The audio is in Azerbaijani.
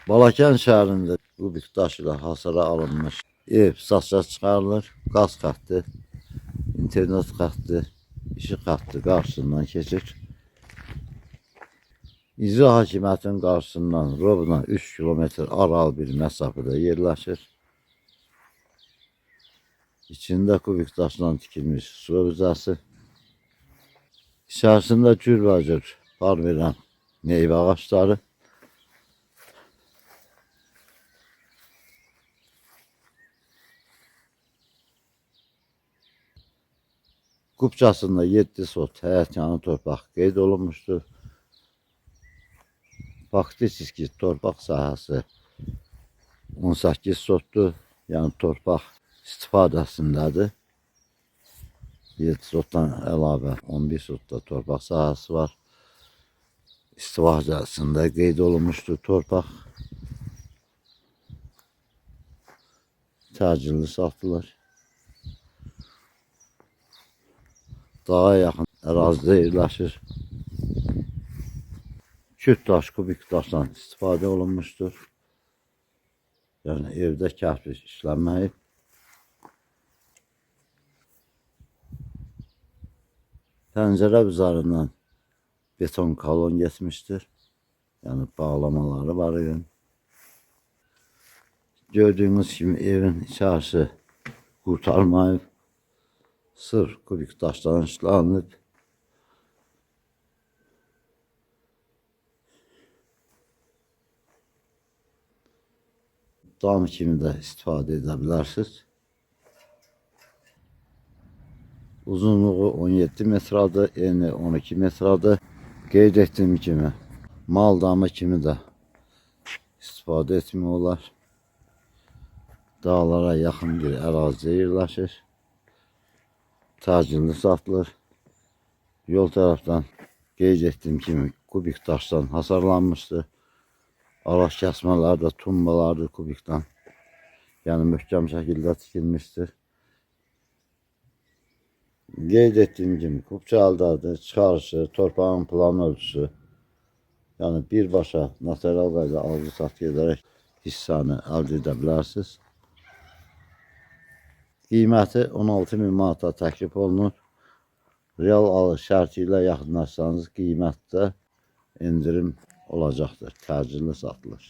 Balakən şəhərində kubik daş ilə hasara alınmış ev satışa çıxarılır. Qaz xətti, internet xətti, işıq xətti qarşısından keçir. İcra hakimiyyətinin qarşısından Robna 3 kilometr aralı bir məsafədə yerləşir. İçində kubik daşdan tikilmiş su hövzəsi. İçərisində cürbəcür bar verən meyvə ağaçları. Qubçasında 7 sot həyətyanı torpaq qeyd olunmuşdur. Faktiki torpaq sahəsi 18 sotdur. Yəni torpaq istifadəsindədir. 7 sotdan əlavə 11 sotda torpaq sahəsi var. İstifadəsində qeyd olunmuşdur torpaq. Təcilli satılır. Dağa yaxın ərazidə yerləşir. Küt daş, kubik daşdan istifadə olunmuşdur. Yəni evdə kərpic işlənməyib. Pəncərə üzərindən beton kolon geçmişdir. Yəni bağlamaları var evin. Gördüğünüz kimi evin içərisi qurtarmayıb. Sırf kubik daşdan işlənib. Dam kimi də istifadə edə bilərsiniz. Uzunluğu 17 metradır, eni 12 metradır. Qeyd etdiyim kimi mal damı kimi də istifadə etmək olar. Dağlara yaxın bir ərazidə yerləşir. Təcilli satılır. Yol tərəfdən qeyd etdiyim kimi kubik daşdan hasarlanmışdır. Araç kəsmələr də tumbalardır kubikdən. Yəni möhkəm şəkildə tikilmişdir. Qeyd etdiyim kimi kubça əldadır, çıxarışı, torpağın plan ölçüsü. Yəni birbaşa notarial qayda aldı-satı edərək hissəni əldə edə bilərsiniz. Qiyməti 16.000 manata təklif olunur. Real alış şərti ilə yaxınlaşsanız qiymətdə endirim olacaqdır. Təcilli satılır.